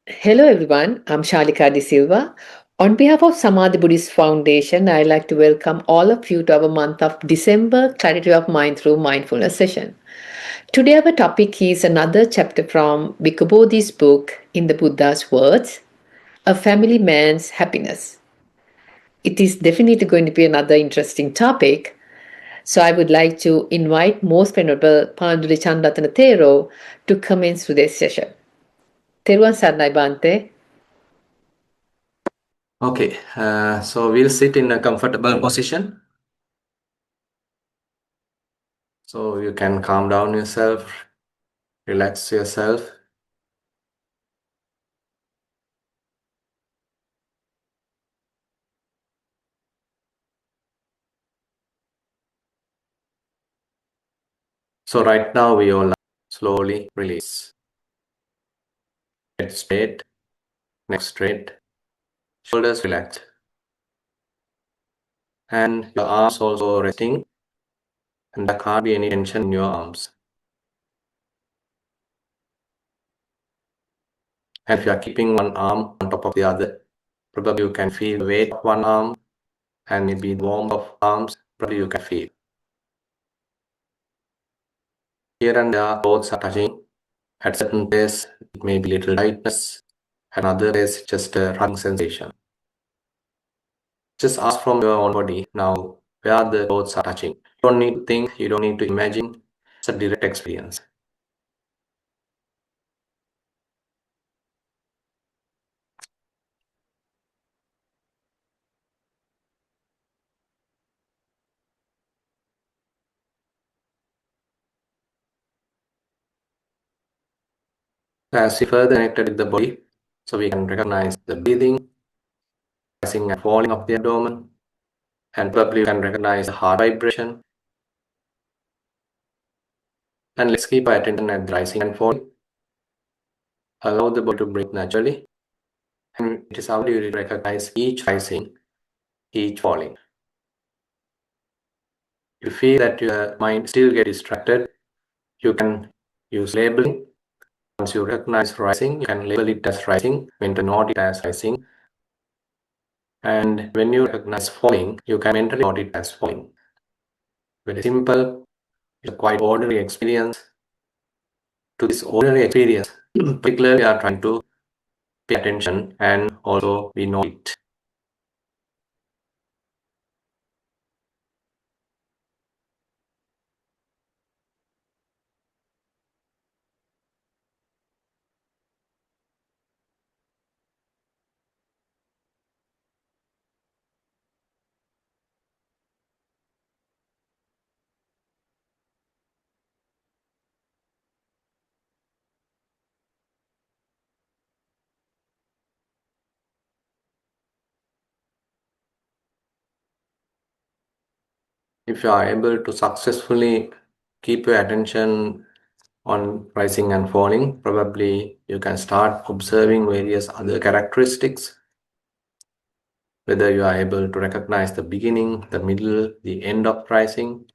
Hello everyone, I'm Shalika De Silva. On behalf of Samadhi Buddhist Foundation, I'd like to welcome all of you to our month of December Clarity of Mind through Mindfulness session. Today our topic is another chapter from Bhikkhu Bodhi's book, In the Buddha's Words, A Family Man's Happiness. It is definitely going to be another interesting topic. So I would like to invite Most Venerable Panadure Chandaratana Thero to commence today's session. Theruvan Sarnai Bante. Okay, so we'll sit in a comfortable position. So you can calm down yourself, relax yourself. So right now we all slowly release. Head straight, neck straight, shoulders relaxed. And your arms also resting, and there can't be any tension in your arms. And if you are keeping one arm on top of the other, probably you can feel the weight of one arm and maybe the warmth of arms, probably you can feel. Here and there, clothes are touching. At certain place, it may be little tightness. Another is just a rubbing sensation. Just ask from your own body now where the clothes are touching. You don't need to think, you don't need to imagine. It's a direct experience. As we further connected with the body, so we can recognize the breathing, rising and falling of the abdomen, and probably you can recognize the heart vibration. And let's keep our attention at the rising and falling. Allow the body to breathe naturally. And it is how you recognize each rising, each falling. If you feel that your mind still gets distracted, you can use labeling. Once you recognize rising, you can label it as rising, mentally note it as rising. And when you recognize falling, you can mentally note it as falling. Very simple, it's a quite ordinary experience. To this ordinary experience, particularly we are trying to pay attention and also we know it. If you are able to successfully keep your attention on rising and falling, probably you can start observing various other characteristics. Whether you are able to recognize the beginning, the middle, the end of rising,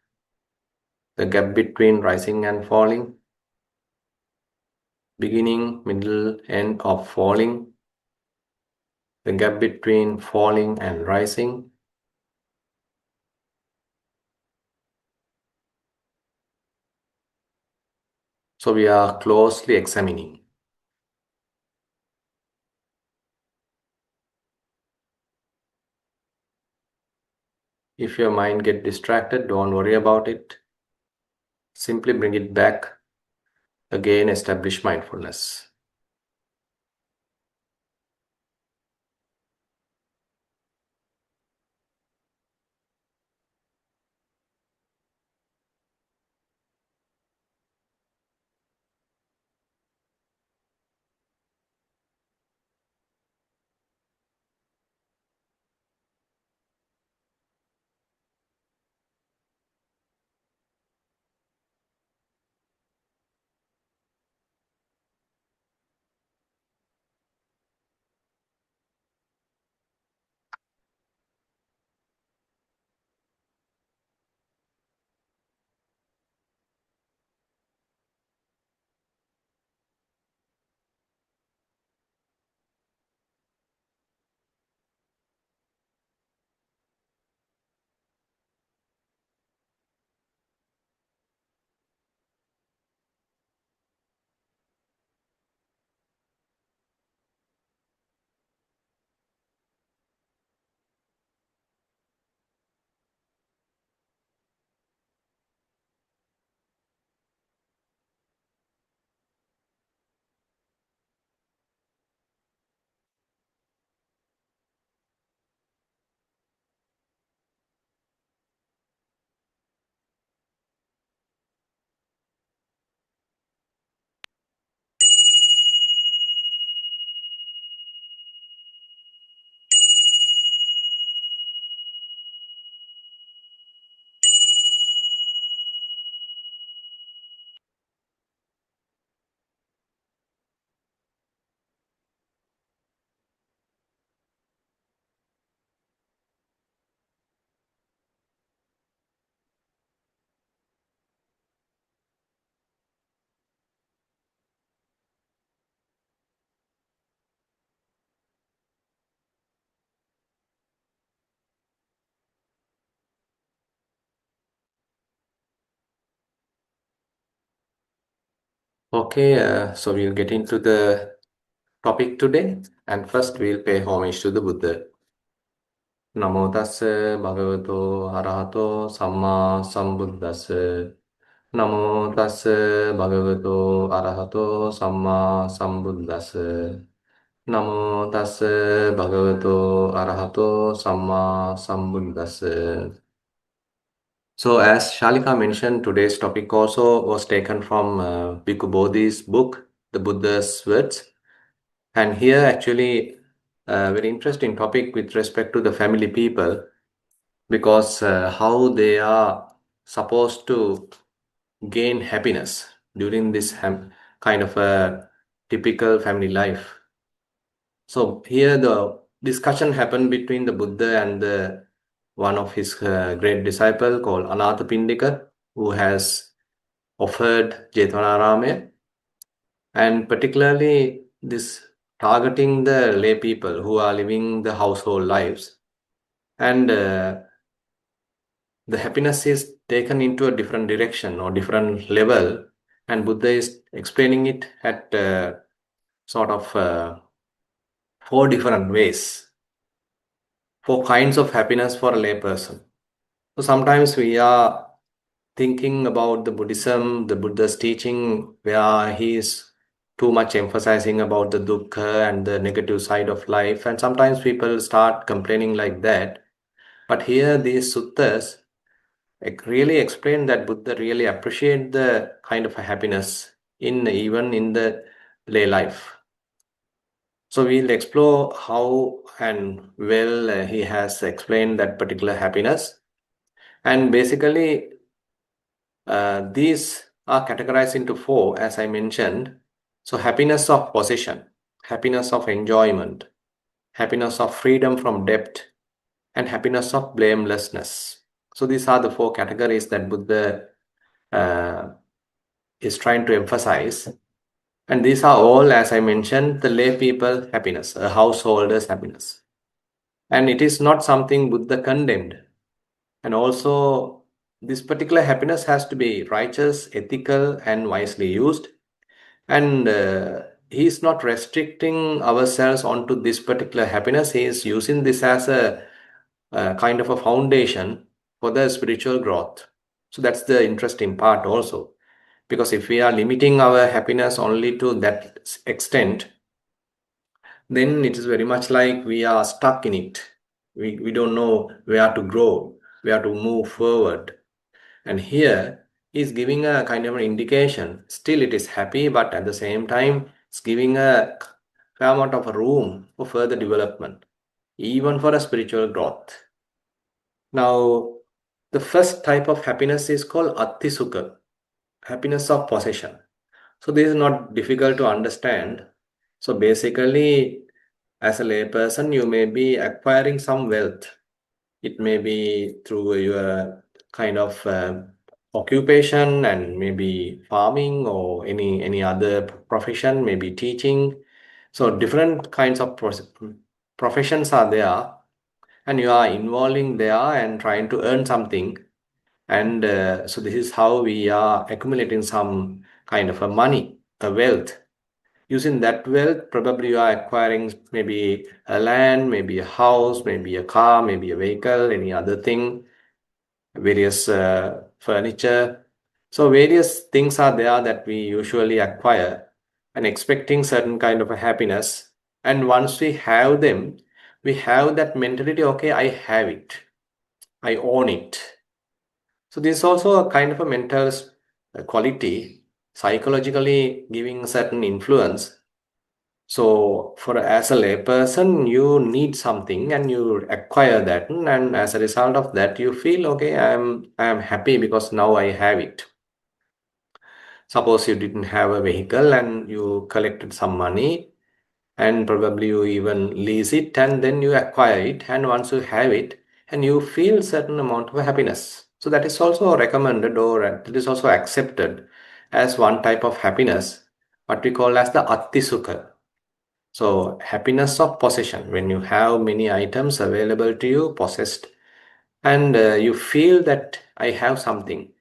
the gap between rising and falling, beginning, middle, end of falling, the gap between falling and rising. So we are closely examining. If your mind gets distracted, don't worry about it. Simply bring it back. Again, establish mindfulness. Okay, so we'll get into the topic today, and first we'll pay homage to the Buddha. Namo tassa bhagavato arahato samma sambuddhassa. Namo tassa bhagavato arahato samma sambuddhassa. Namo tassa bhagavato arahato samma sambuddhassa. So, as Shalika mentioned, today's topic also was taken from Bhikkhu Bodhi's book, The Buddha's Words. And here, actually, a very interesting topic with respect to the family people, because how they are supposed to gain happiness during this kind of a typical family life. So here the discussion happened between the Buddha and one of his great disciple called Anathapindika, who has offered Jetvanarame, and particularly this targeting the lay people who are living the household lives. And the happiness is taken into a different direction or different level, and Buddha is explaining it at sort of four different ways, four kinds of happiness for a lay person. So sometimes we are thinking about the Buddhism, the Buddha's teaching, where he is too much emphasizing about the dukkha and the negative side of life, and sometimes people start complaining like that. But here these suttas really explain that Buddha really appreciate the kind of a happiness in even in the lay life. So we'll explore how and well he has explained that particular happiness. And basically, these are categorized into four, as I mentioned. So happiness of possession, happiness of enjoyment, happiness of freedom from debt, and happiness of blamelessness. So these are the four categories that Buddha uh, is trying to emphasize. And these are all, as I mentioned, the lay people happiness, a householder's happiness. And it is not something Buddha condemned. And also, this particular happiness has to be righteous, ethical, and wisely used. And he is not restricting ourselves onto this particular happiness. He is using this as a kind of a foundation for the spiritual growth. So that's the interesting part also. Because if we are limiting our happiness only to that extent, then it is very much like we are stuck in it. We don't know where to grow, where to move forward. And here is giving a kind of an indication. Still, it is happy, but at the same time, it's giving a fair amount of room for further development, even for a spiritual growth. Now, the first type of happiness is called Atti Sukha, happiness of possession. So this is not difficult to understand. So basically, as a layperson, you may be acquiring some wealth. It may be through your kind of occupation and maybe farming or any other profession, maybe teaching. So different kinds of professions are there, and you are involving there and trying to earn something. And so this is how we are accumulating some kind of a money, a wealth. Using that wealth, probably you are acquiring maybe a land, maybe a house, maybe a car, maybe a vehicle, any other thing, various furniture. So various things are there that we usually acquire and expecting certain kind of a happiness. And once we have them, we have that mentality, okay, I have it, I own it. So this is also a kind of a mental quality, psychologically giving certain influence. So for as a layperson, you need something and you acquire that, and as a result of that, you feel okay. I am happy because now I have it. Suppose you didn't have a vehicle and you collected some money, and probably you even lease it, and then you acquire it, and once you have it, and you feel certain amount of happiness. So that is also recommended, or it is also accepted as one type of happiness, what we call as the Atti Sukha. So, happiness of possession, when you have many items available to you, possessed, and you feel that I have something.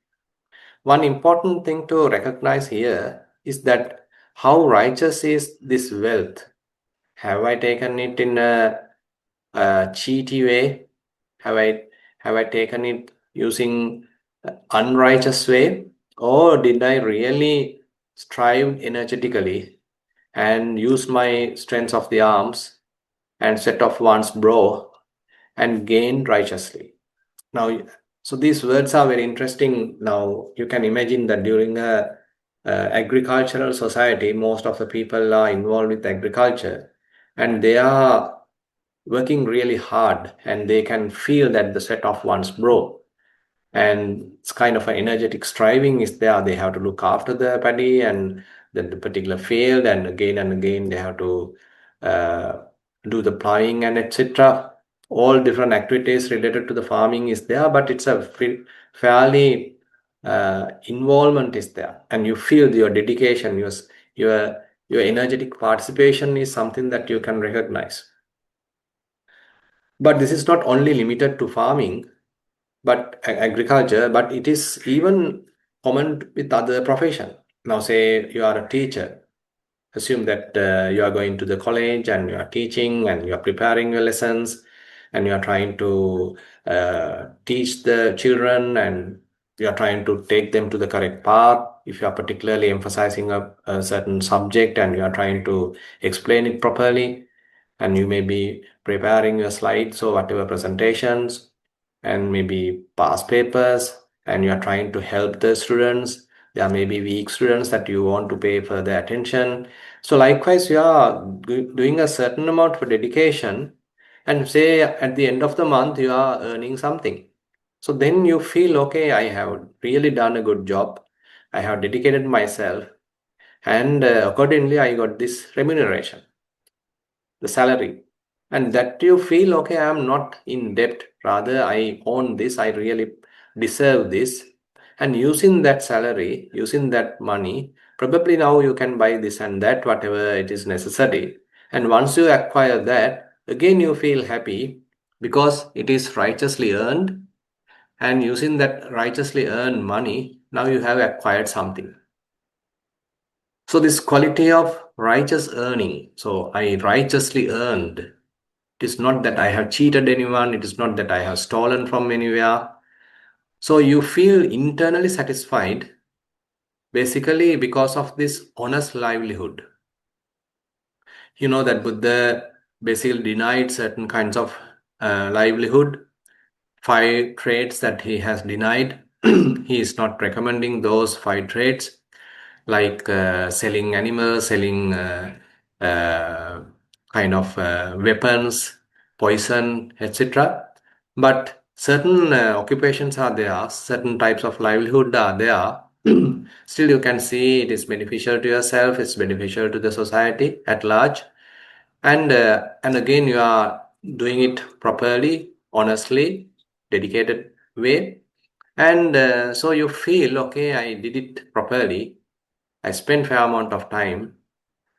One important thing to recognize here, is that how righteous is this wealth? Have I taken it in a cheaty way? Have I taken it using unrighteous way, or did I really strive energetically and use my strength of the arms and set off one's brow and gain righteously? Now, so these words are very interesting. Now you can imagine that during a agricultural society, most of the people are involved with agriculture, and they are working really hard, and they can feel that the sweat of one's brow, and it's kind of an energetic striving is there. They have to look after the paddy and the particular field, and again they have to uh, do the plowing and etc. All different activities related to the farming is there, but it's a fairly involvement is there, and you feel your dedication, your your energetic participation is something that you can recognize. But this is not only limited to farming, but agriculture, but it is even common with other profession. Now say you are a teacher. Assume that you are going to the college and you are teaching and you are preparing your lessons and you are trying to teach the children, and you are trying to take them to the correct path. If you are particularly emphasizing a certain subject and you are trying to explain it properly, and you may be preparing your slides or whatever presentations and maybe past papers, and you are trying to help the students. There may be weak students that you want to pay further attention. So likewise, you are doing a certain amount of dedication, and say at the end of the month you are earning something. So then you feel, okay, I have really done a good job. I have dedicated myself, and accordingly I got this remuneration, the salary. And that you feel, okay, I am not in debt, rather I own this, I really deserve this. And using that salary, using that money, probably now you can buy this and that, whatever it is necessary. And once you acquire that, again you feel happy because it is righteously earned. And using that righteously earned money, now you have acquired something. So this quality of righteous earning, so I righteously earned. It is not that I have cheated anyone. It is not that I have stolen from anywhere. So you feel internally satisfied basically because of this honest livelihood. You know that Buddha basically denied certain kinds of livelihood, five traits that he has denied. He is not recommending those five traits, like selling animals, selling uh, kind of weapons, poison, etc. But certain occupations are there, certain types of livelihood are there. Still, you can see it is beneficial to yourself, it's beneficial to the society at large, and again you are doing it properly, honestly, dedicated way, and so you feel, okay, I did it properly. I spent fair amount of time.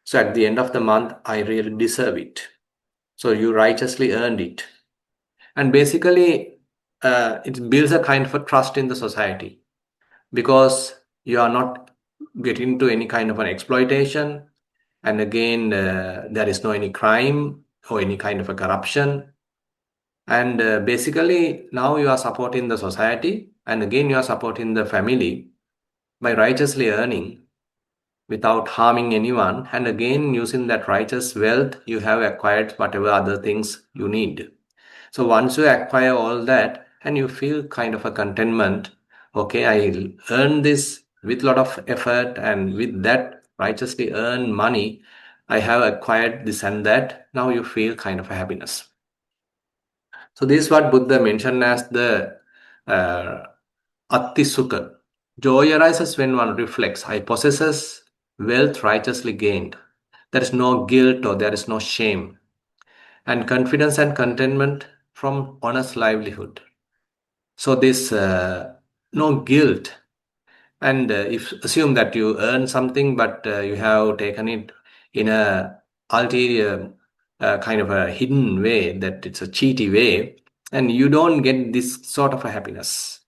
So at the end of the month, I really deserve it. So you righteously earned it. And basically, it builds a kind of a trust in the society because you are not getting into any kind of an exploitation. And again, there is no any crime or any kind of a corruption. And basically, now you are supporting the society, and again, you are supporting the family by righteously earning without harming anyone, and again using that righteous wealth you have acquired whatever other things you need. So once you acquire all that and you feel kind of a contentment, okay, I earned this with a lot of effort, and with that righteously earned money I have acquired this and that. Now you feel kind of a happiness. So this is what Buddha mentioned as the uh, Atti Sukha. Joy arises when one reflects, I possesses wealth righteously gained. There is no guilt or there is no shame. And confidence and contentment from honest livelihood. So this no guilt. And if assume that you earn something, but you have taken it in a ulterior kind of a hidden way, that it's a cheaty way, and you don't get this sort of a happiness.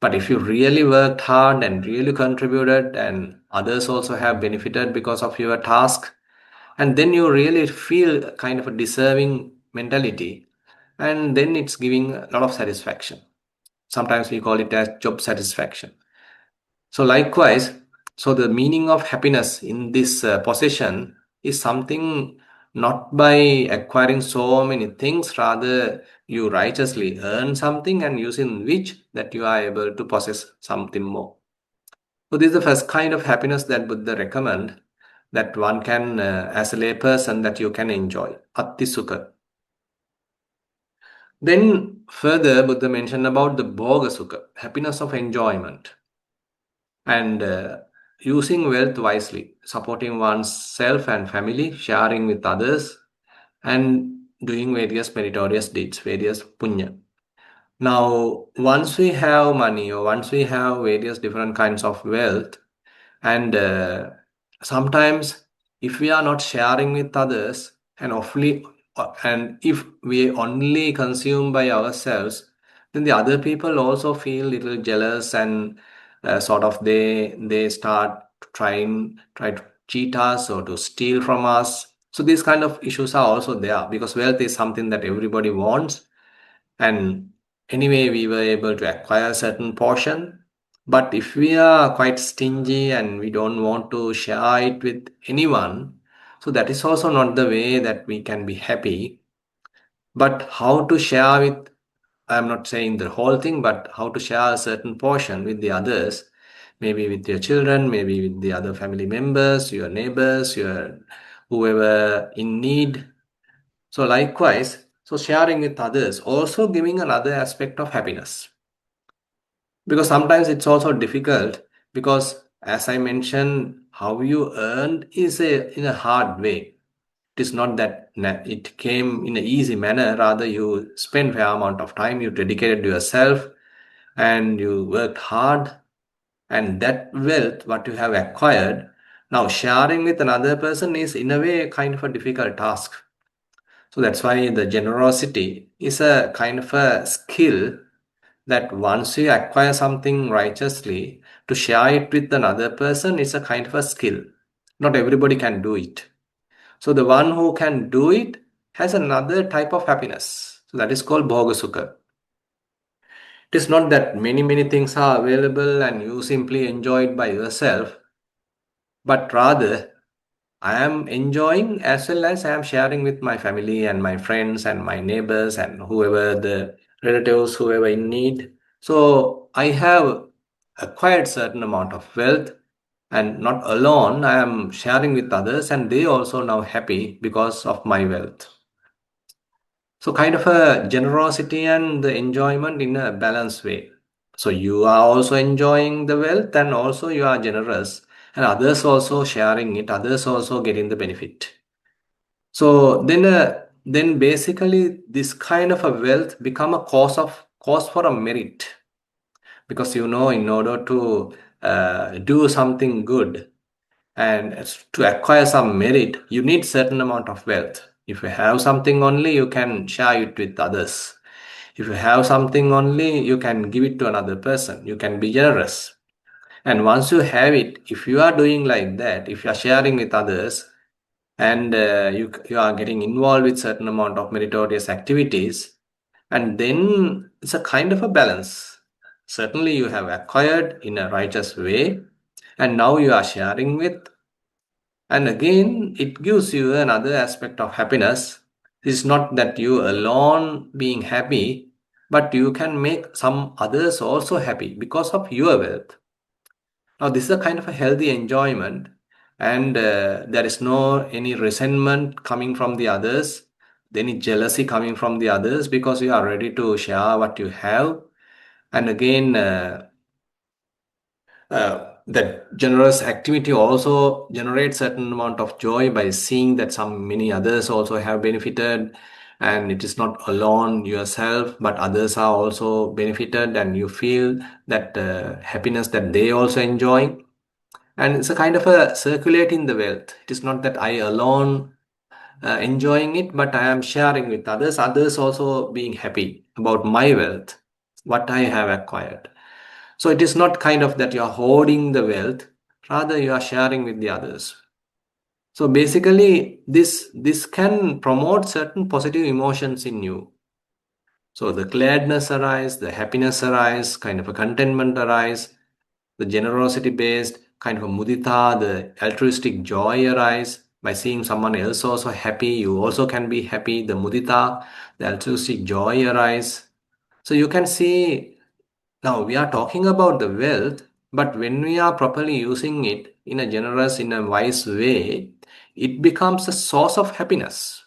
But if you really worked hard and really contributed, and others also have benefited because of your task, and then you really feel kind of a deserving mentality, and then it's giving a lot of satisfaction. Sometimes we call it as job satisfaction. So likewise, so the meaning of happiness in this possession is something not by acquiring so many things, rather you righteously earn something and using which that you are able to possess something more. So this is the first kind of happiness that Buddha recommend, that one can, as a layperson, that you can enjoy. Atti Sukha. Then further, Buddha mentioned about the Bhoga Sukha, happiness of enjoyment. And using wealth wisely, supporting oneself and family, sharing with others, and doing various meritorious deeds, various punya. Now, once we have money or once we have various different kinds of wealth, and sometimes if we are not sharing with others and if we only consume by ourselves, then the other people also feel little jealous, and sort of they start try to cheat us or to steal from us. So these kind of issues are also there, because wealth is something that everybody wants, and anyway we were able to acquire a certain portion. But if we are quite stingy and we don't want to share it with anyone, so that is also not the way that we can be happy. But how to share with, I'm not saying the whole thing, but how to share a certain portion with the others, maybe with your children, maybe with the other family members, your neighbors, your whoever in need. So likewise, so sharing with others, also giving another aspect of happiness. Because sometimes it's also difficult, because as I mentioned, how you earned is in a hard way. It is not that it came in an easy manner, rather you spent fair amount of time, you dedicated yourself, and you worked hard, and that wealth what you have acquired, now sharing with another person is in a way kind of a difficult task. So that's why the generosity is a kind of a skill, that once you acquire something righteously, to share it with another person is a kind of a skill. Not everybody can do it. So the one who can do it has another type of happiness. So that is called Bhoga Sukha. It is not that many things are available and you simply enjoy it by yourself, but rather I am enjoying as well as I am sharing with my family and my friends and my neighbors and whoever the relatives, whoever in need. So I have acquired certain amount of wealth, and not alone, I am sharing with others and they also now happy because of my wealth. So kind of a generosity and the enjoyment in a balanced way. So you are also enjoying the wealth and also you are generous, and others also sharing it, others also getting the benefit. So then basically this kind of a wealth become a cause for a merit, because in order to do something good and to acquire some merit, you need certain amount of wealth. If you have something only, you can share it with others. If you have something only, you can give it to another person. You can be generous. And once you have it, if you are doing like that, if you are sharing with others, and you are getting involved with certain amount of meritorious activities, and then it's a kind of a balance. Certainly you have acquired in a righteous way, and now you are sharing with, and again it gives you another aspect of happiness. It's not that you alone being happy, but you can make some others also happy because of your wealth. Now, this is a kind of a healthy enjoyment, and there is no any resentment coming from the others, any jealousy coming from the others, because you are ready to share what you have. And again, that generous activity also generates certain amount of joy by seeing that some many others also have benefited, and it is not alone yourself, but others are also benefited, and you feel that happiness that they also enjoy. And it's a kind of a circulating the wealth. It is not that I alone enjoying it, but I am sharing with others also being happy about my wealth, what I have acquired. So it is not kind of that you are hoarding the wealth, rather you are sharing with the others. So basically, this can promote certain positive emotions in you. So the gladness arise, the happiness arise, kind of a contentment arise, the generosity based kind of a mudita, the altruistic joy arise by seeing someone else also happy. You also can be happy. The mudita, the altruistic joy arise. So you can see now we are talking about the wealth, but when we are properly using it in a generous, in a wise way, it becomes a source of happiness.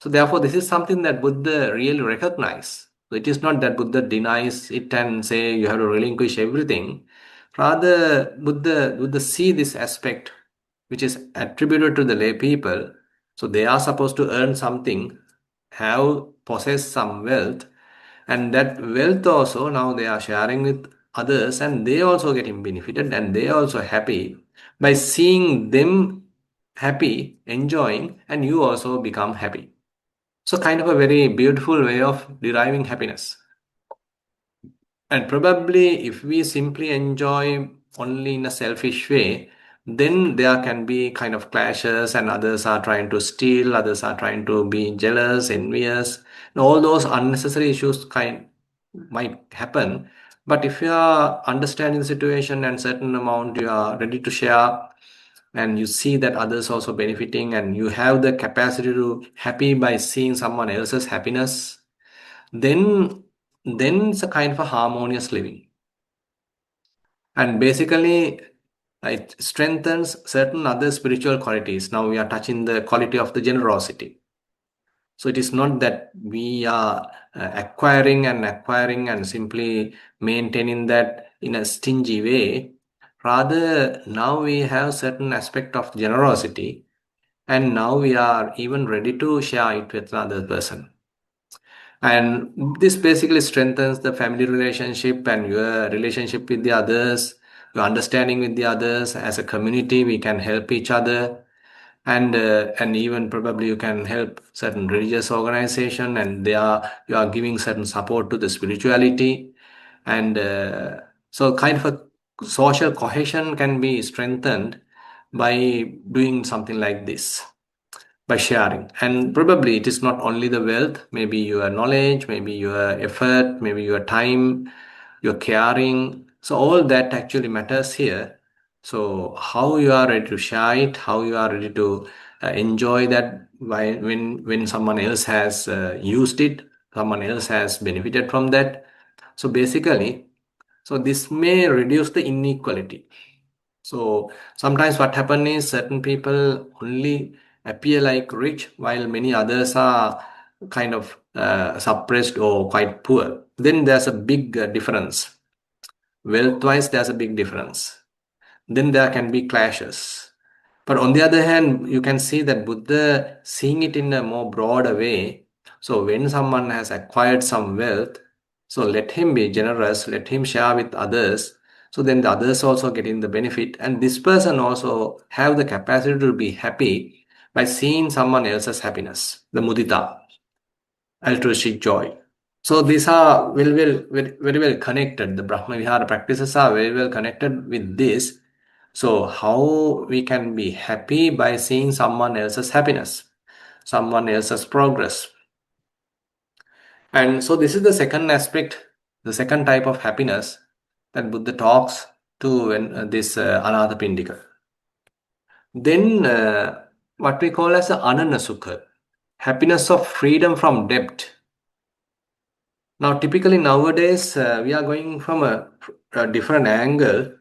So therefore, this is something that Buddha really recognize. So it is not that Buddha denies it and say you have to relinquish everything. Rather, Buddha see this aspect which is attributed to the lay people. So they are supposed to earn something, have possess some wealth, and that wealth also now they are sharing with others, and they also getting benefited, and they also happy by seeing them happy, enjoying, and you also become happy. So, kind of a very beautiful way of deriving happiness. And probably, if we simply enjoy only in a selfish way, then there can be kind of clashes, and others are trying to steal, others are trying to be jealous, envious, and all those unnecessary issues kind might happen. But if you are understanding the situation and certain amount you are ready to share, and you see that others also benefiting, and you have the capacity to happy by seeing someone else's happiness, then it's a kind of a harmonious living. And basically it strengthens certain other spiritual qualities. Now we are touching the quality of the generosity. So it is not that we are acquiring and simply maintaining that in a stingy way. Rather, now we have certain aspect of generosity, and now we are even ready to share it with another person. And this basically strengthens the family relationship and your relationship with the others, your understanding with the others. As a community, we can help each other, and even probably you can help certain religious organization, and you are giving certain support to the spirituality, and so kind of a social cohesion can be strengthened by doing something like this, by sharing. And probably it is not only the wealth, maybe your knowledge, maybe your effort, maybe your time, your caring. So all that actually matters here. So how you are ready to share it, how you are ready to enjoy that when someone else has used it, someone else has benefited from that. So basically, so this may reduce the inequality. So sometimes what happens is certain people only appear like rich while many others are kind of suppressed or quite poor. Then there's a big difference. Wealth-wise, there's a big difference. Then there can be clashes. But on the other hand, you can see that Buddha seeing it in a more broader way. So when someone has acquired some wealth, so let him be generous, let him share with others. So then the others also getting the benefit, and this person also have the capacity to be happy by seeing someone else's happiness, the mudita, altruistic joy. So these are very well connected. The Brahma Vihara practices are very well connected with this. So how we can be happy by seeing someone else's happiness, someone else's progress. And so this is the second aspect, the second type of happiness that Buddha talks to when this Anathapindika. Then what we call as the Ananasukha, happiness of freedom from debt. Now, typically nowadays, we are going from a different angle.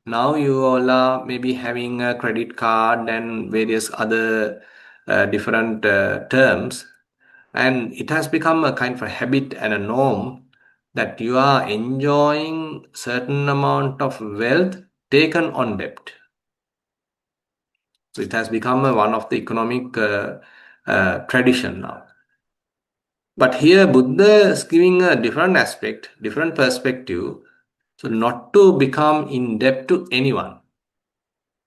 Now, you all are maybe having a credit card and various other different terms, and it has become a kind of a habit and a norm that you are enjoying certain amount of wealth taken on debt. So, it has become one of the economic tradition now. But here Buddha is giving a different aspect, different perspective. So not to become in debt to anyone.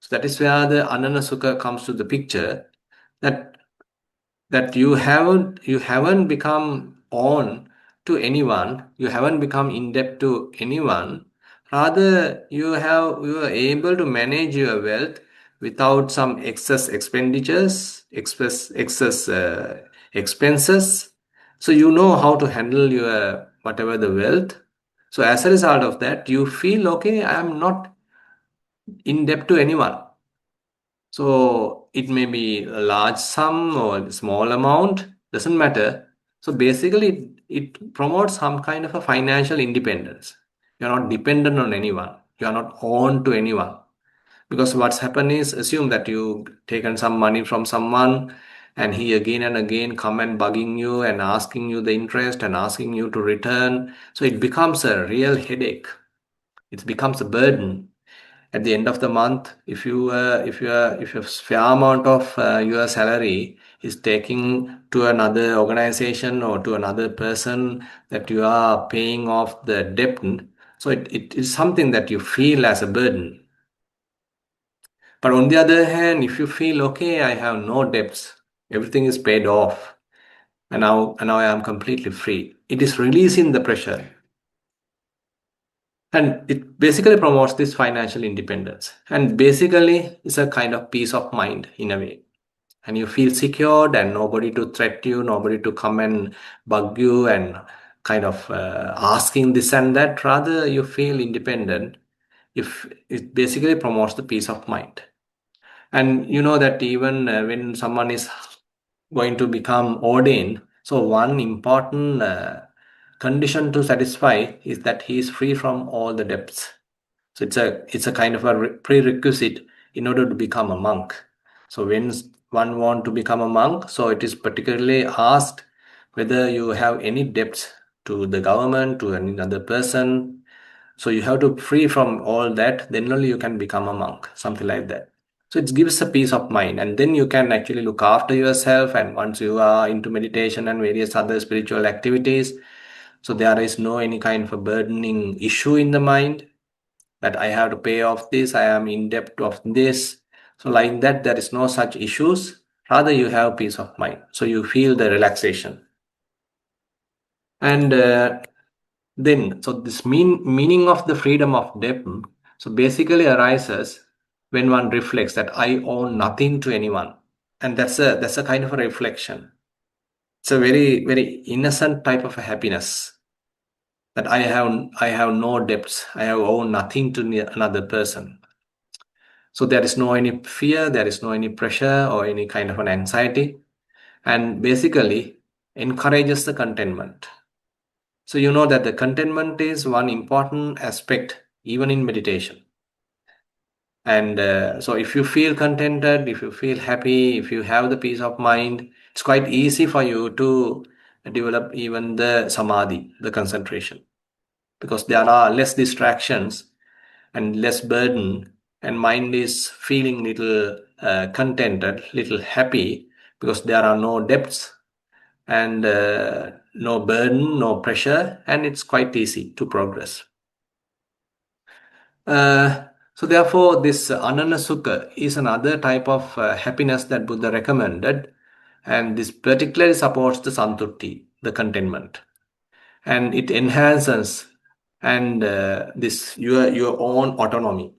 So that is where the Ananasukha comes to the picture, that you haven't become on to anyone, you haven't become in debt to anyone, Rather, you are able to manage your wealth without some excess expenditures, excess expenses. So you know how to handle your whatever the wealth. So as a result of that, you feel okay. I am not in debt to anyone. So it may be a large sum or a small amount, doesn't matter. So basically, it promotes some kind of a financial independence. You're not dependent on anyone. You are not owned to anyone. Because what's happened is, assume that you taken some money from someone and he again and again come and bugging you and asking you the interest and asking you to return. So it becomes a real headache. It becomes a burden at the end of the month. If a fair amount of your salary is taking to another organization or to another person that you are paying off the debt, so it is something that you feel as a burden. But on the other hand, if you feel okay, I have no debts, everything is paid off, and now I am completely free, it is releasing the pressure. And it basically promotes this financial independence. And basically, it's a kind of peace of mind in a way. And you feel secured and nobody to threat you, nobody to come and bug you and kind of asking this and that. Rather, you feel independent. If it basically promotes the peace of mind. And you know that even when someone is going to become ordained, so one important condition to satisfy is that he is free from all the debts. So it's a kind of a prerequisite in order to become a monk. So when one want to become a monk, so it is particularly asked whether you have any debts to the government, to another person. So you have to free from all that, then only you can become a monk, something like that. So it gives a peace of mind, and then you can actually look after yourself. And once you are into meditation and various other spiritual activities, so there is no any kind of a burdening issue in the mind that I have to pay off this, I am in debt of this. So like that, there is no such issues. Rather, you have peace of mind. So you feel the relaxation. And then, so this meaning of the freedom of debt, so basically arises when one reflects that I owe nothing to anyone. And that's a kind of a reflection. It's a very, very innocent type of a happiness that I have no debts. I have owe nothing to another person. So there is no any fear, there is no any pressure or any kind of an anxiety, and basically encourages the contentment. So you know that the contentment is one important aspect even in meditation. And so if you feel contented, if you feel happy, if you have the peace of mind, it's quite easy for you to develop even the samadhi, the concentration, because there are less distractions and less burden, and mind is feeling little contented, little happy, because there are no debts and no burden, no pressure, and it's quite easy to progress. So therefore, this anana sukha is another type of happiness that Buddha recommended, and this particularly supports the santutti, the contentment, and it enhances and this your own autonomy,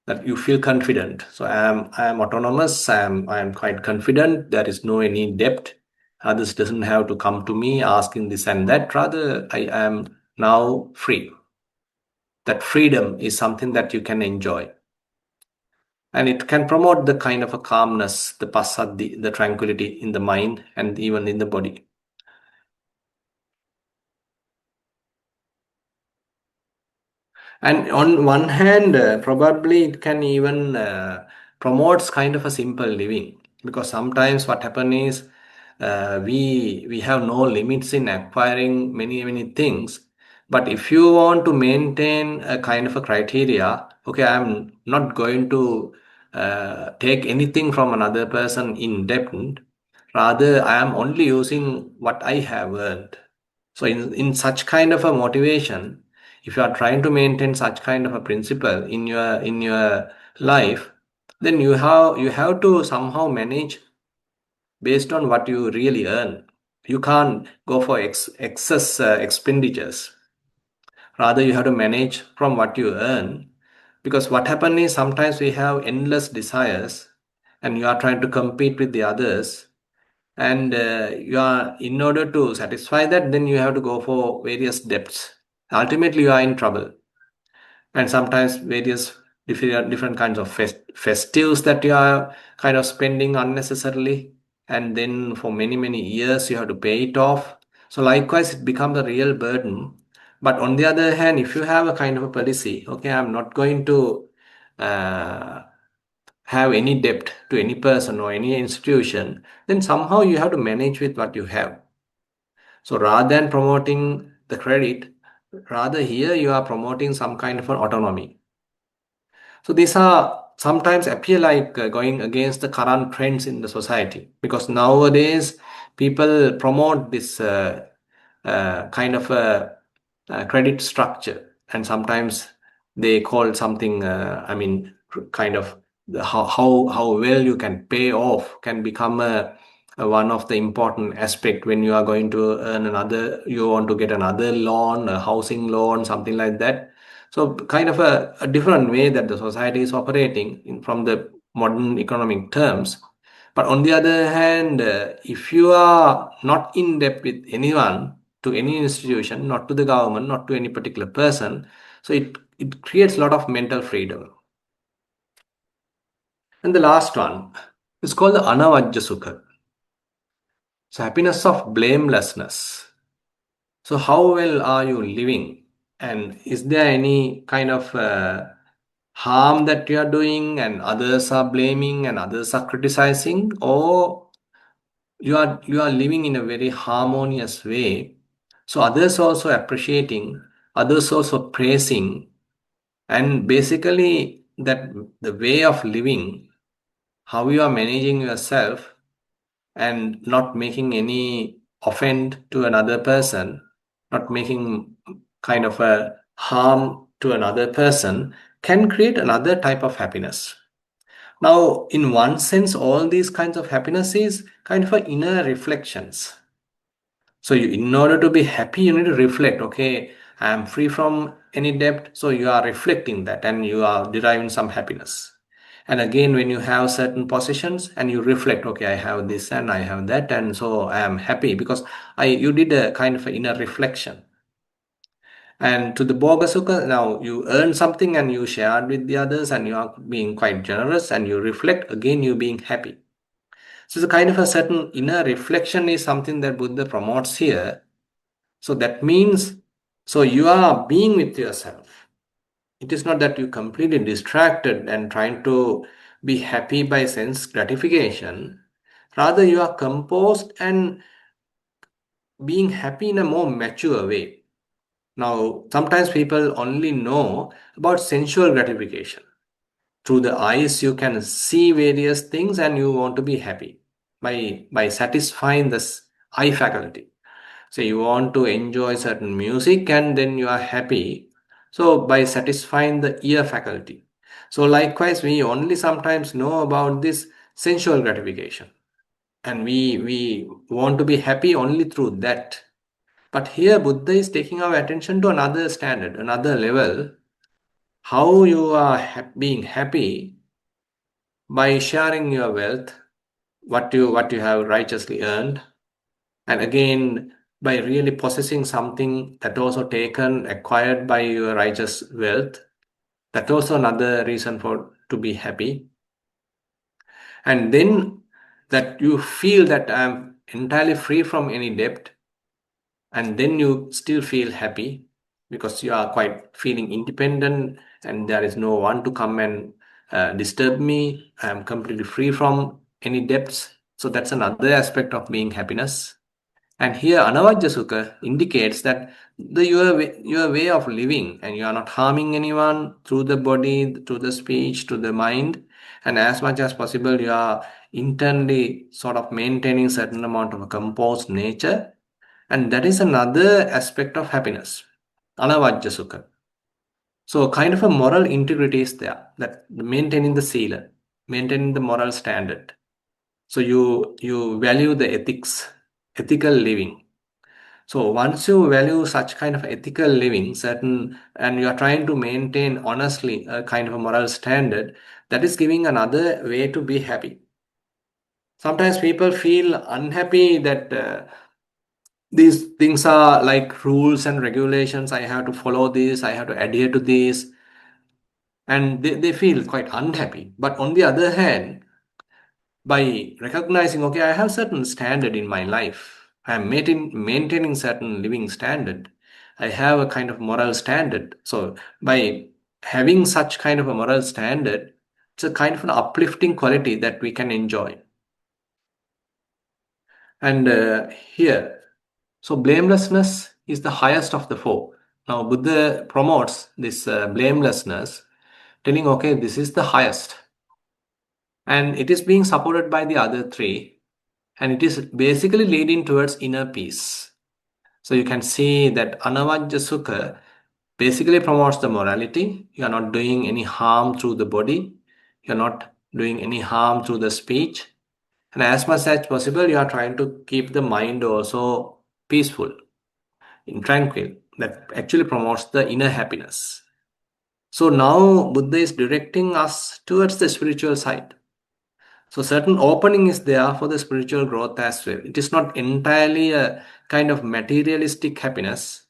that you feel confident. So I am autonomous. I am quite confident. There is no any debt. Others doesn't have to come to me asking this and that. Rather, I am now free. That freedom is something that you can enjoy, and it can promote the kind of a calmness, the passaddhi, the tranquility in the mind and even in the body. And on one hand, probably it can even promotes kind of a simple living, because sometimes what happen is we have no limits in acquiring many things. But if you want to maintain a kind of a criteria, okay, I'm not going to take anything from another person in debt. Rather, I am only using what I have earned. So in such kind of a motivation, if you are trying to maintain such kind of a principle in your life, then you have to somehow manage based on what you really earn. You can't go for excess expenditures. Rather, you have to manage from what you earn. Because what happens is sometimes we have endless desires and you are trying to compete with the others. And you are, in order to satisfy that, then you have to go for various debts. Ultimately, you are in trouble. And sometimes various different kinds of festives that you are kind of spending unnecessarily, and then for many years you have to pay it off. So likewise it becomes a real burden. But on the other hand, if you have a kind of a policy, okay, I'm not going to uh, have any debt to any person or any institution, then somehow you have to manage with what you have. So rather than promoting the credit, rather here you are promoting some kind of an autonomy. So these are sometimes appear like going against the current trends in the society, because nowadays people promote this kind of a credit structure, and sometimes they call something, kind of how well you can pay off can become a one of the important aspect when you are going to earn another, you want to get another loan, a housing loan, something like that. So kind of a different way that the society is operating from the modern economic terms. But on the other hand, if you are not in debt with anyone, to any institution, not to the government, not to any particular person, so it creates a lot of mental freedom. And the last one is called the anavajja sukha. So happiness of blamelessness. So how well are you living? And is there any kind of harm that you are doing and others are blaming and others are criticizing, or you are living in a very harmonious way, so others also appreciating, others also praising, and basically that the way of living, how you are managing yourself and not making any offend to another person, not making kind of a harm to another person, can create another type of happiness. Now, in one sense, all these kinds of happiness is kind of a inner reflections. So in order to be happy, you need to reflect, okay, I am free from any debt. So you are reflecting that and you are deriving some happiness. And again, when you have certain possessions and you reflect, okay, I have this and I have that, and so I am happy because you did a kind of inner reflection. And to the Bogasuka, now you earn something and you share with the others and you are being quite generous and you reflect, again, you being happy. So the kind of a certain inner reflection is something that Buddha promotes here. So that means, so you are being with yourself. It is not that you completely distracted and trying to be happy by sense gratification. Rather, you are composed and being happy in a more mature way. Now, sometimes people only know about sensual gratification. Through the eyes, you can see various things and you want to be happy by satisfying this eye faculty. So you want to enjoy certain music and then you are happy. So by satisfying the ear faculty. So likewise, we only sometimes know about this sensual gratification. And we want to be happy only through that. But here Buddha is taking our attention to another standard, another level. How you are being happy by sharing your wealth, what you have righteously earned, and again by really possessing something that also taken acquired by your righteous wealth, that also another reason for to be happy. And then that you feel that I'm entirely free from any debt, and then you still feel happy because you are quite feeling independent and there is no one to come and disturb me. I'm completely free from any debts. So that's another aspect of being happiness. And here Anavajja Sukha indicates that your way of living, and you are not harming anyone through the body, through the speech, to the mind, and as much as possible you are internally sort of maintaining certain amount of a composed nature, and that is another aspect of happiness, Anavajja Sukha. So kind of a moral integrity is there, that maintaining the sila, maintaining the moral standard. So you value the ethics, ethical living. So once you value such kind of ethical living, certain, and you are trying to maintain honestly a kind of a moral standard, that is giving another way to be happy. Sometimes people feel unhappy that these things are like rules and regulations. I have to follow this, I have to adhere to this, and they feel quite unhappy. But on the other hand, by recognizing, okay, I have certain standard in my life, I'm maintaining certain living standard, I have a kind of moral standard. So by having such kind of a moral standard, it's a kind of an uplifting quality that we can enjoy. And here, so blamelessness is the highest of the four. Now Buddha promotes this blamelessness, telling, okay, this is the highest, and it is being supported by the other three, and it is basically leading towards inner peace. So you can see that anavajja sukha basically promotes the morality. You are not doing any harm through the body, you are not doing any harm through the speech, and as much as possible you are trying to keep the mind also peaceful, in tranquil. That actually promotes the inner happiness. So now Buddha is directing us towards the spiritual side. So certain opening is there for the spiritual growth as well. It is not entirely a kind of materialistic happiness.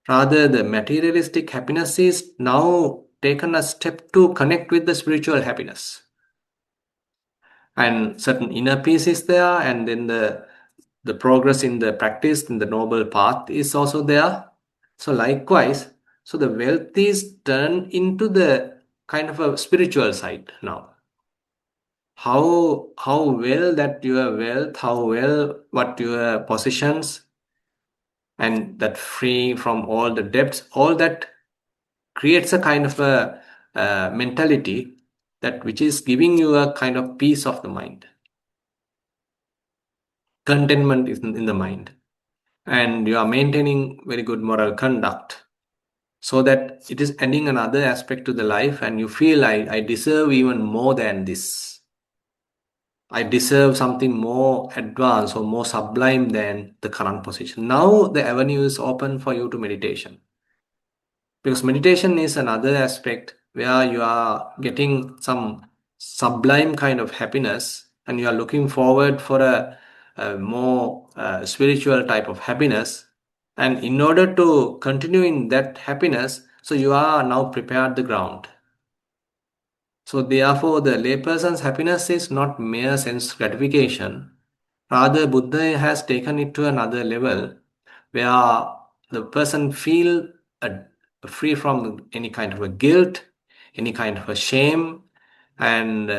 Rather, the materialistic happiness is now taken a step to connect with the spiritual happiness. And certain inner peace is there, and then the progress in the practice in the noble path is also there. So likewise, so the wealth is turned into the kind of a spiritual side now. How well that your wealth, how well what your possessions, and that free from all the debts, all that creates a kind of a mentality that which is giving you a kind of peace of the mind. Contentment is in the mind, and you are maintaining very good moral conduct, so that it is adding another aspect to the life, and you feel I deserve even more than this. I deserve something more advanced or more sublime than the current position. Now the avenue is open for you to meditation. Because meditation is another aspect where you are getting some sublime kind of happiness, and you are looking forward for a more spiritual type of happiness. And in order to continue in that happiness, so you are now prepared the ground. So therefore, the layperson's happiness is not mere sense gratification. Rather, Buddha has taken it to another level where the person feel free from any kind of a guilt, any kind of a shame, and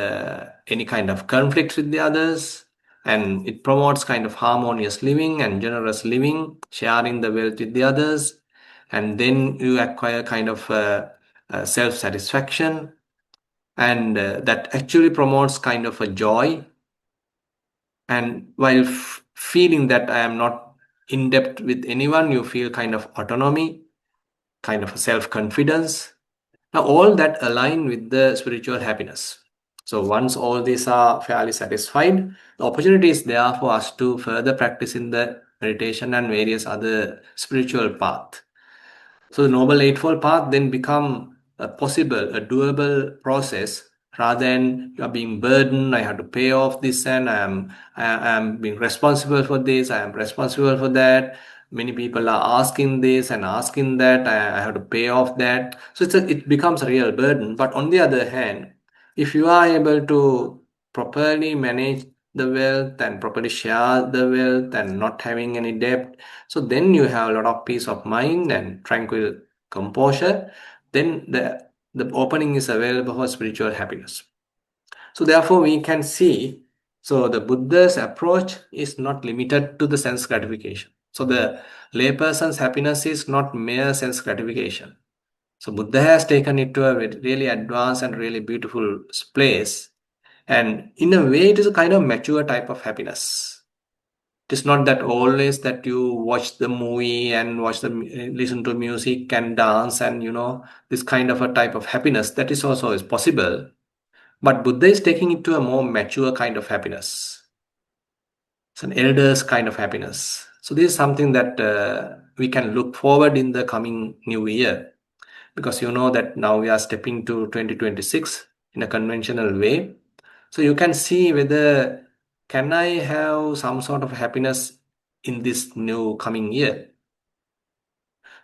any kind of conflict with the others. And it promotes kind of harmonious living and generous living, sharing the wealth with the others. And then you acquire kind of self-satisfaction, and that actually promotes kind of a joy. And while feeling that I am not in debt with anyone, you feel kind of autonomy, kind of a self-confidence. Now all that align with the spiritual happiness. So once all these are fairly satisfied, the opportunity is there for us to further practice in the meditation and various other spiritual path. So the Noble Eightfold Path then become a possible, a doable process, rather than you are being burdened. I have to pay off this, and I am being responsible for this. I am responsible for that. Many people are asking this and asking that. I have to pay off that. So it becomes a real burden. But on the other hand, if you are able to properly manage the wealth and properly share the wealth and not having any debt, so then you have a lot of peace of mind and tranquil composure. Then the opening is available for spiritual happiness. So therefore we can see, so the Buddha's approach is not limited to the sense gratification. So the layperson's happiness is not mere sense gratification. So Buddha has taken it to a really advanced and really beautiful place. And in a way, it is a kind of mature type of happiness. It is not that always that you watch the movie and listen to music and dance, and this kind of a type of happiness that is also is possible. But Buddha is taking it to a more mature kind of happiness. It's an elder's kind of happiness. So this is something that we can look forward in the coming new year, because you know that now we are stepping to 2026 in a conventional way. So you can see whether can I have some sort of happiness in this new coming year.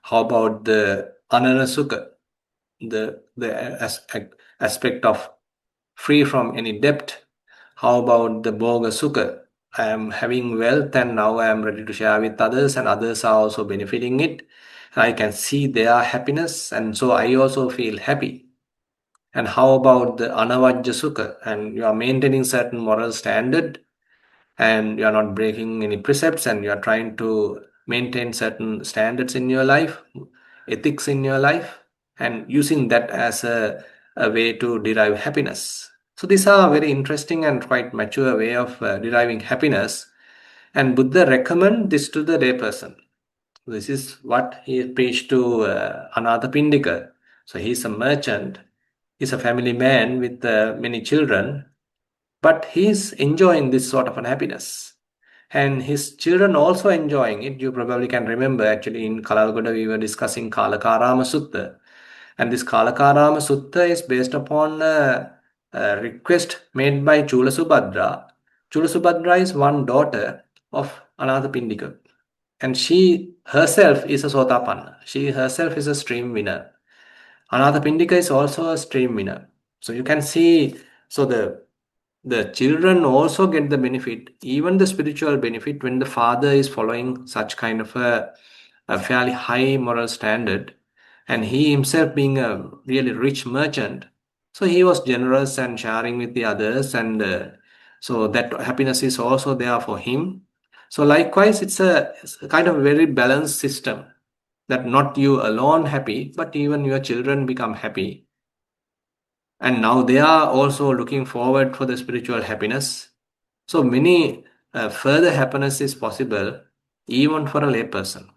How about the ananasukha, the aspect of free from any debt? How about the boga sukha? I am having wealth and now I am ready to share with others, and others are also benefiting it. I can see their happiness, and so I also feel happy. And how about the anavajja sukha? And you are maintaining certain moral standard, and you are not breaking any precepts, and you are trying to maintain certain standards in your life, ethics in your life, and using that as a way to derive happiness. So these are very interesting and quite mature way of deriving happiness, and Buddha recommend this to the layperson. This is what he preached to Anathapindika. So he's a merchant, he's a family man with many children, but he's enjoying this sort of an happiness, and his children also enjoying it. You probably can remember, actually, in Kalalgoda we were discussing Kalakarama Sutta, and this Kalakarama Sutta is based upon a request made by Chula Subhadra is one daughter of Anathapindika, and she herself is a Sotapanna. She herself is a stream winner. Anathapindika is also a stream winner. So you can see, so the children also get the benefit, even the spiritual benefit, when the father is following such kind of a fairly high moral standard, and he himself being a really rich merchant. So he was generous and sharing with the others, and so that happiness is also there for him. So likewise, it's a kind of very balanced system, that not you alone happy, but even your children become happy, and now they are also looking forward for the spiritual happiness. So many further happiness is possible even for a layperson.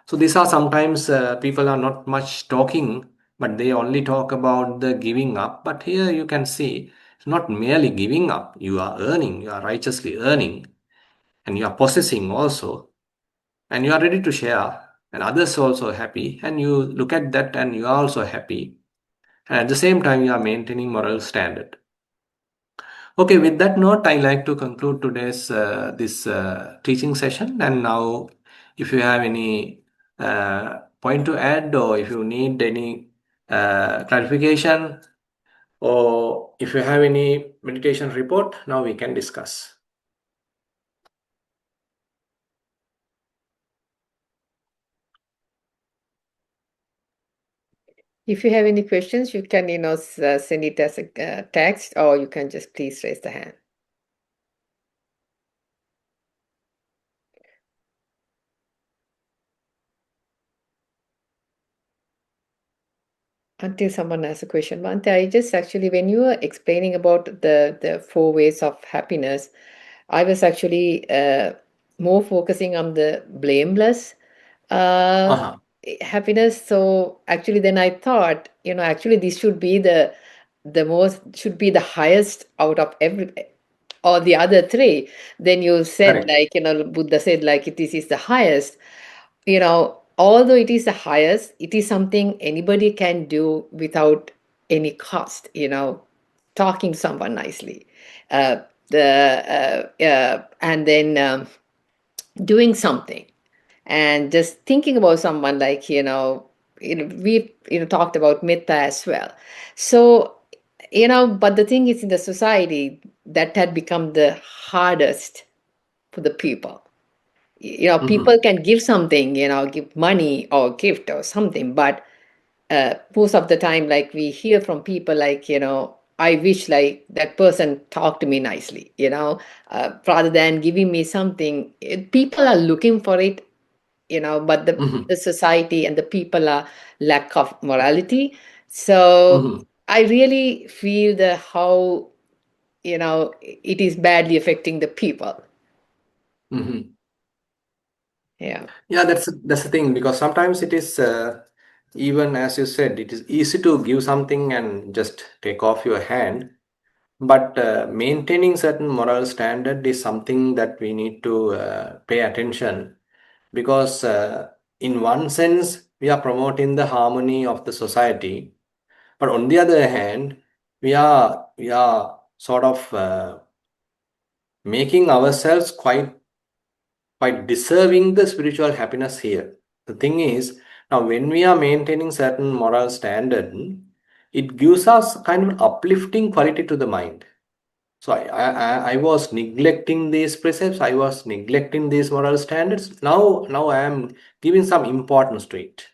So these are sometimes people are not much talking, but they only talk about the giving up. But here you can see it's not merely giving up. You are earning, you are righteously earning, and you are possessing also, and you are ready to share, and others also happy, and you look at that and you are also happy. And at the same time, you are maintaining moral standard. Okay, with that note, I like to conclude today's this teaching session. And now, if you have any point to add, or if you need any clarification, or if you have any meditation report, now we can discuss. If you have any questions, you can, send it as a text, or you can just please raise the hand. Until someone asks a question. Bhante, I just actually, when you were explaining about the four ways of happiness, I was actually more focusing on the blameless uh, Uh-huh. happiness. So actually, then I thought, actually this should be the most, should be the highest out of every, or the other three. Then you said, Correct. like, Buddha said, like, this is the highest. Although it is the highest, it is something anybody can do without any cost, talking to someone nicely. And then doing something, and just thinking about someone, like, we've talked about metta as well. So, but the thing is, in the society, that had become the hardest for the people. Mm-hmm. People can give something, give money or gift or something, but most of the time, like, we hear from people, like, I wish, like, that person talked to me nicely, rather than giving me something. People are looking for it, but the, Mm-hmm. the society and the people are lack of morality. So Mm-hmm. I really feel the how, it is badly affecting the people. Mm-hmm. Yeah. Yeah, that's the thing, because sometimes it is even as you said, it is easy to give something and just take off your hand. But maintaining certain moral standard is something that we need to pay attention, because in one sense we are promoting the harmony of the society, but on the other hand we are sort of making ourselves quite deserving the spiritual happiness here. The thing is, now when we are maintaining certain moral standard, it gives us kind of uplifting quality to the mind. So I was neglecting these precepts, I was neglecting these moral standards. Now I am giving some importance to it.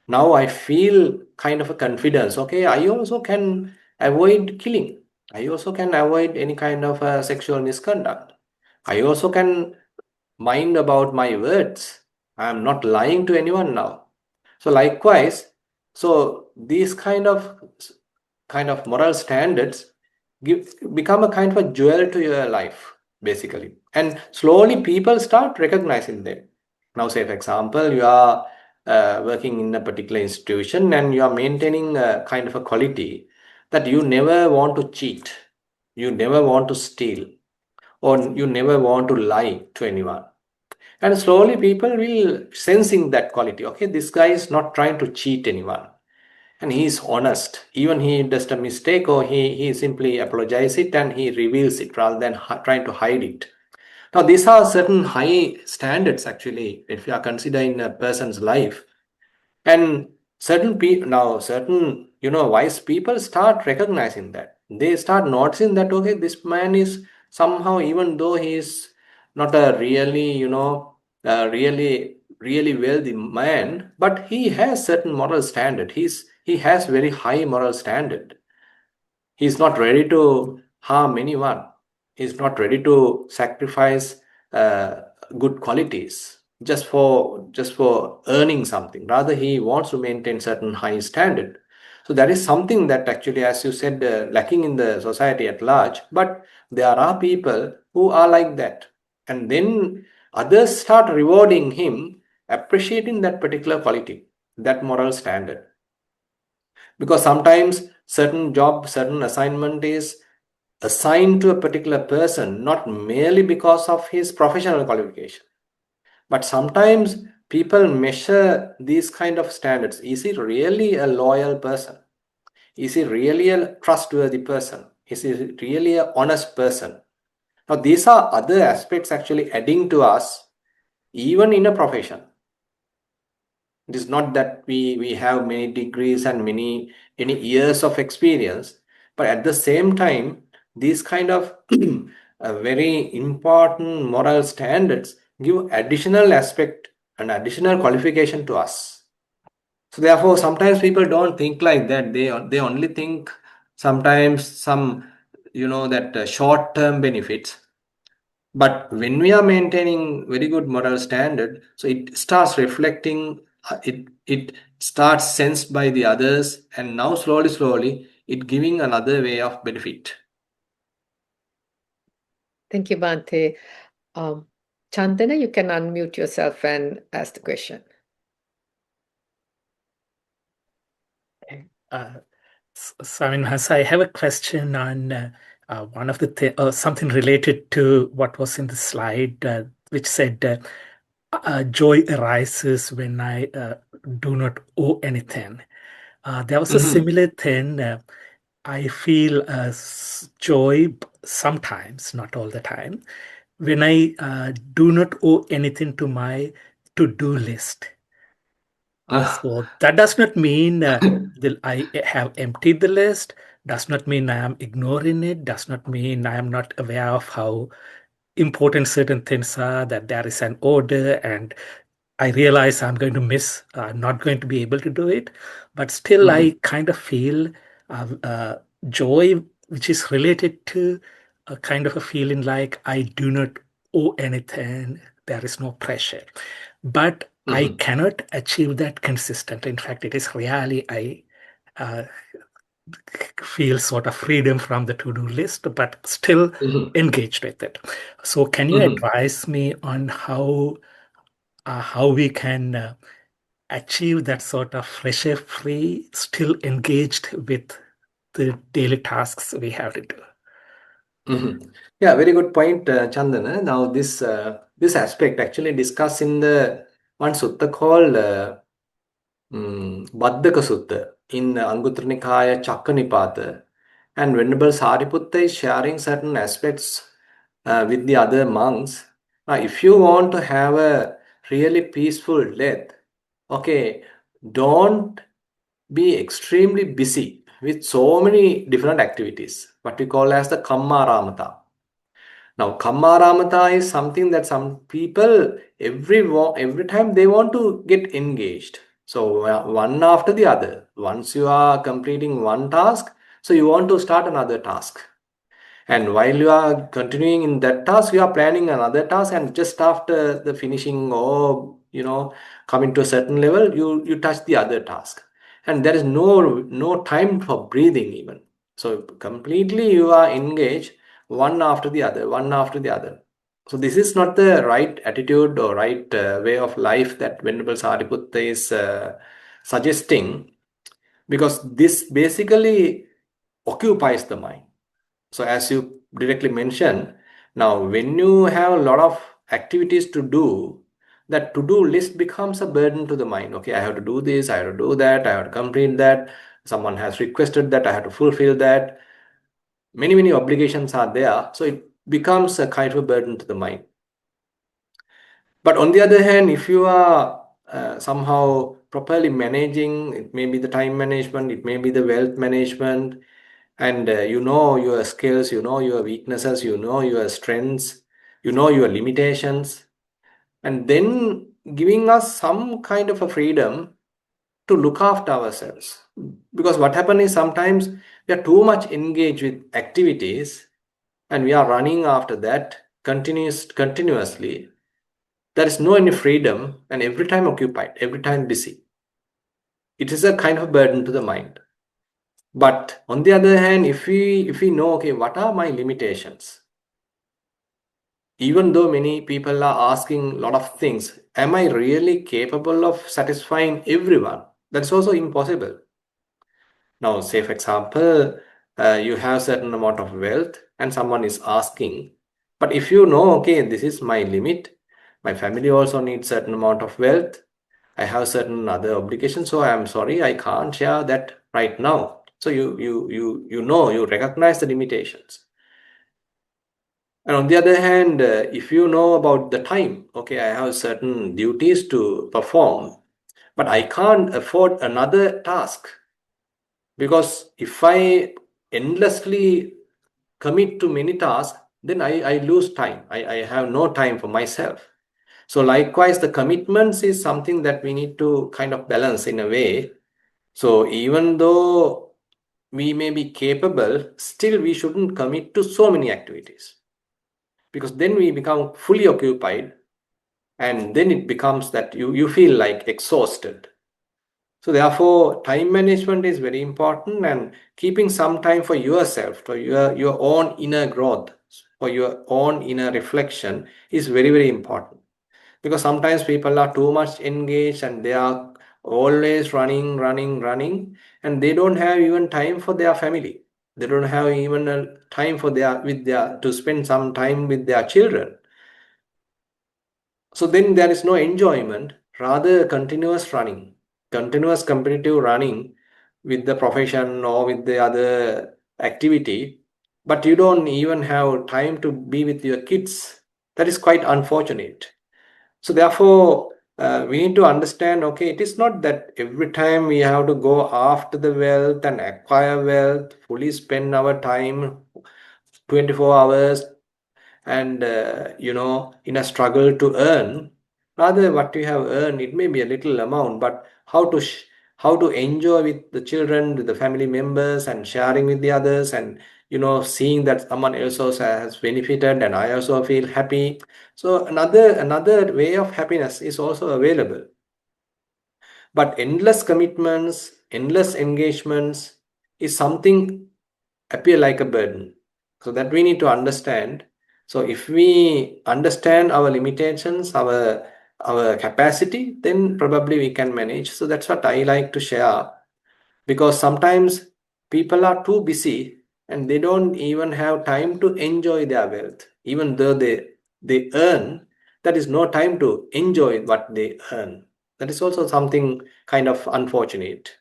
Now I feel kind of a confidence. Okay, I also can avoid killing. I also can avoid any kind of sexual misconduct. I also can mind about my words. I am not lying to anyone now. So likewise, so these kind of moral standards become a kind of a jewel to your life, basically. And slowly people start recognizing them. Now, say for example, you are working in a particular institution and you are maintaining a kind of a quality that you never want to cheat, you never want to steal, or you never want to lie to anyone. And slowly people will sensing that quality. Okay, this guy is not trying to cheat anyone, and he is honest. Even he does a mistake, or he simply apologizes it and he reveals it rather than trying to hide it. Now these are certain high standards actually if you are considering a person's life. And certain people now, certain wise people start recognizing that. They start noticing that okay, this man is somehow, even though he is not a really really wealthy man, but he has certain moral standard. He has very high moral standard. He's not ready to harm anyone. He's not ready to sacrifice uh, good qualities just for earning something. Rather, he wants to maintain certain high standard. So that is something that actually, as you said, lacking in the society at large. But there are people who are like that, and then others start rewarding him, appreciating that particular quality, that moral standard, because sometimes certain job, certain assignment is assigned to a particular person not merely because of his professional qualification, but sometimes people measure these kind of standards. Is he really a loyal person? Is he really a trustworthy person? Is he really an honest person? Now these are other aspects actually adding to us even in a profession. It is not that we have many degrees and many years of experience, but at the same time, these kind of very important moral standards give additional aspect and additional qualification to us. So therefore, sometimes people don't think like that. They only think sometimes some that short term benefits. But when we are maintaining very good moral standard, so it starts reflecting, it starts sensed by the others, and now slowly it giving another way of benefit. Thank you, Bante. Um, Chandana, you can unmute yourself and ask the question. Uh, Saminhas, I have a question on one of the something related to what was in the slide, which said joy arises when I do not owe anything. There was a Mhm. similar thing. I feel joy sometimes, not all the time, when I do not owe anything to my to-do list. So that does not mean that I have emptied the list, does not mean I am ignoring it, does not mean I am not aware of how important certain things are, that there is an order and I realize I'm going to miss, not going to be able to do it. But still, I Mhm. kind of feel uh, uh, joy, which is related to a kind of a feeling like I do not owe anything, there is no pressure. But I Mhm. cannot achieve that consistently. In fact, it is really, I uh, feel sort of freedom from the to-do list, but still Mhm. engaged with it. So, can you Mhm. advise me on how we can achieve that sort of pressure-free, still engaged with the daily tasks we have to do? Mhm. Yeah, very good point, Chandana. Now, this aspect actually discussed in the one sutta called Baddhaka Sutta in Anguttara Nikaya Chakkanipata. And Venerable Sariputta is sharing certain aspects with the other monks. Now, if you want to have a really peaceful death, okay, don't be extremely busy with so many different activities, what we call as the Kammaramata. Now, Kammaramata is something that some people every time they want to get engaged. So one after the other. Once you are completing one task, so you want to start another task. And while you are continuing in that task, you are planning another task, and just after the finishing or coming to a certain level, you touch the other task, and there is no time for breathing even. So completely you are engaged one after the other, one after the other. So this is not the right attitude or right way of life that Venerable Sariputta is suggesting, because this basically occupies the mind. So as you directly mentioned, now when you have a lot of activities to do, that to-do list becomes a burden to the mind. Okay, I have to do this, I have to do that, I have to complete that. Someone has requested that, I have to fulfill that. Many obligations are there, so it becomes a kind of a burden to the mind. But on the other hand, if you are somehow properly managing, it may be the time management, it may be the wealth management, and you know your skills, you know your weaknesses, you know your strengths, you know your limitations, and then giving us some kind of a freedom to look after ourselves. Because what happens is sometimes we are too much engaged with activities and we are running after that continuously. There is no any freedom, and every time occupied, every time busy. It is a kind of burden to the mind. But on the other hand, if we know, okay, what are my limitations? Even though many people are asking a lot of things, am I really capable of satisfying everyone? That's also impossible. Now, say for example, you have certain amount of wealth and someone is asking, but if you know, okay, this is my limit, my family also needs certain amount of wealth, I have certain other obligations, so I'm sorry, I can't share that right now. So you recognize the limitations. And on the other hand, if you know about the time, okay, I have certain duties to perform, but I can't afford another task, because if I endlessly commit to many tasks, then I lose time. I have no time for myself. So likewise, the commitments is something that we need to kind of balance in a way. So even though we may be capable, still we shouldn't commit to so many activities, because then we become fully occupied, and then it becomes that you feel like exhausted. So therefore, time management is very important, and keeping some time for yourself, for your own inner growth, for your own inner reflection is very important. Because sometimes people are too much engaged and they are always running, and they don't have even time for their family. They don't have even a time for their to spend some time with their children. So then there is no enjoyment, rather continuous running, continuous competitive running with the profession or with the other activity, but you don't even have time to be with your kids. That is quite unfortunate. So therefore, we need to understand, okay, it is not that every time we have to go after the wealth and acquire wealth, fully spend our time 24 hours and in a struggle to earn. Rather, what you have earned, it may be a little amount, but how to enjoy with the children, with the family members, and sharing with the others, and seeing that someone else also has benefited and I also feel happy. So another way of happiness is also available. But endless commitments, endless engagements is something appear like a burden. So that we need to understand. So if we understand our limitations, our capacity, then probably we can manage. So that's what I like to share, because sometimes people are too busy and they don't even have time to enjoy their wealth. Even though they earn, there is no time to enjoy what they earn. That is also something kind of unfortunate.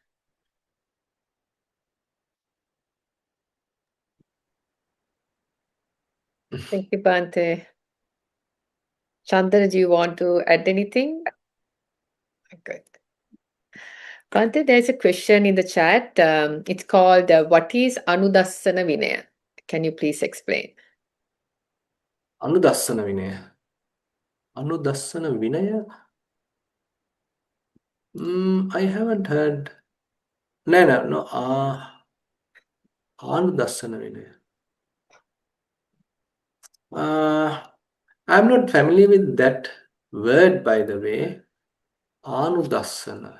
Thank you, Bante. Chandra, do you want to add anything? Good. Bante, there's a question in the chat. It's called, what is Anudassana Vinaya? Can you please explain? Anudassana Vinaya. Anudassana Vinaya? I haven't heard. No. Anudassana Vinaya. I'm not familiar with that word, by the way. Anudassana.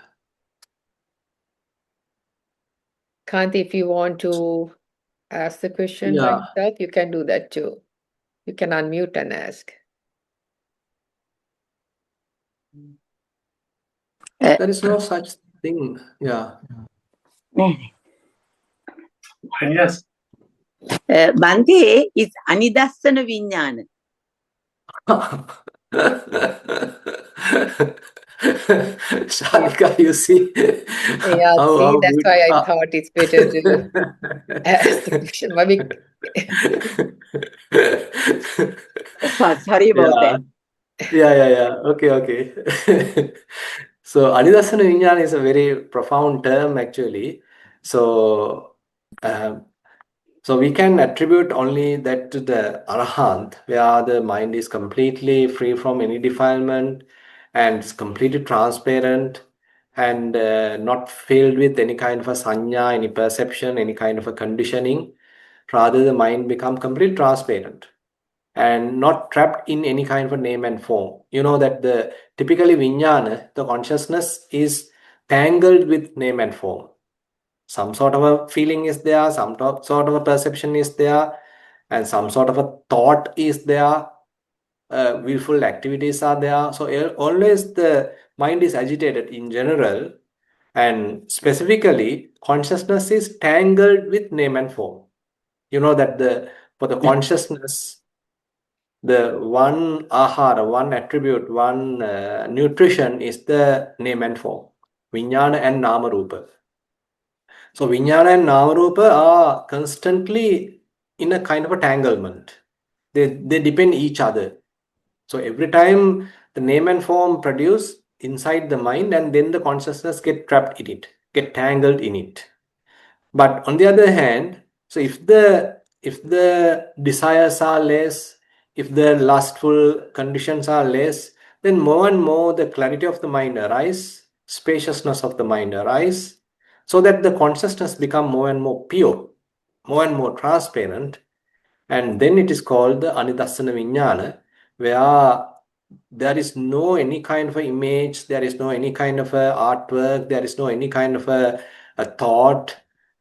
Kanti, if you want to ask the question by Yeah. yourself, you can do that too. You can unmute and ask. There is no such thing. Yeah. Yes. Bante is Anidassana Vijnana. Shalika, you see Yeah, see, how that's good. why I thought it's better to ask the question. Maybe Sorry about that. Yeah. Okay. So, Anidasana Vijnana is a very profound term, actually. So, so we can attribute only that to the Arahant, where the mind is completely free from any defilement and it's completely transparent and not filled with any kind of a sanya, any perception, any kind of a conditioning. Rather, the mind become completely transparent and not trapped in any kind of a name and form. You know that the typically vijnana, the consciousness is tangled with name and form. Some sort of a feeling is there, sort of a perception is there, and some sort of a thought is there. Willful activities are there. So always the mind is agitated in general, and specifically consciousness is tangled with name and form. You know that for the consciousness, the one ahara, one attribute, one nutrition is the name and form, vijnana and nama rupa. So vijnana and nama rupa are constantly in a kind of a tanglement. They depend each other. So every time the name and form produce inside the mind, and then the consciousness get trapped in it, get tangled in it. But on the other hand, so if the desires are less, if the lustful conditions are less, then more and more the clarity of the mind arise, spaciousness of the mind arise, so that the consciousness become more and more pure, more and more transparent, and then it is called the Anidassana Vijnana, where there is no any kind of a image, there is no any kind of a artwork, there is no any kind of a thought,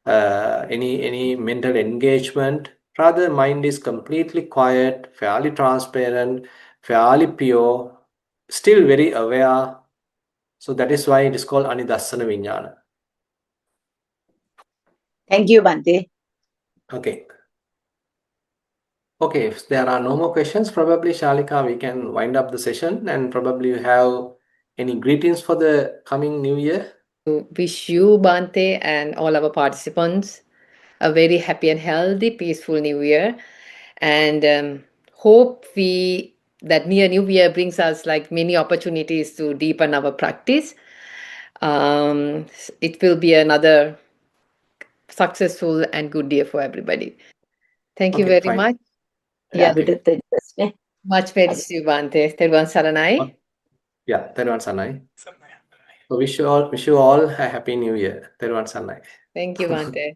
any mental engagement. Rather, mind is completely quiet, fairly transparent, fairly pure, still very aware. So that is why it is called Anidassana Vijnana. Thank you, Bante. Okay. Okay, if there are no more questions, probably Shalika, we can wind up the session, and probably you have any greetings for the coming new year. wish you, Bante, and all our participants a very happy and healthy, peaceful new year. And hope that new year brings us like many opportunities to deepen our practice. It will be another successful and good year for everybody. Thank you Okay, very fine. much. Yeah, Okay. much better, Bante. Terwan Saranai. Yeah, Thero Sanai. So wish you all a happy new year. Thero Sanai. Thank you, Bante.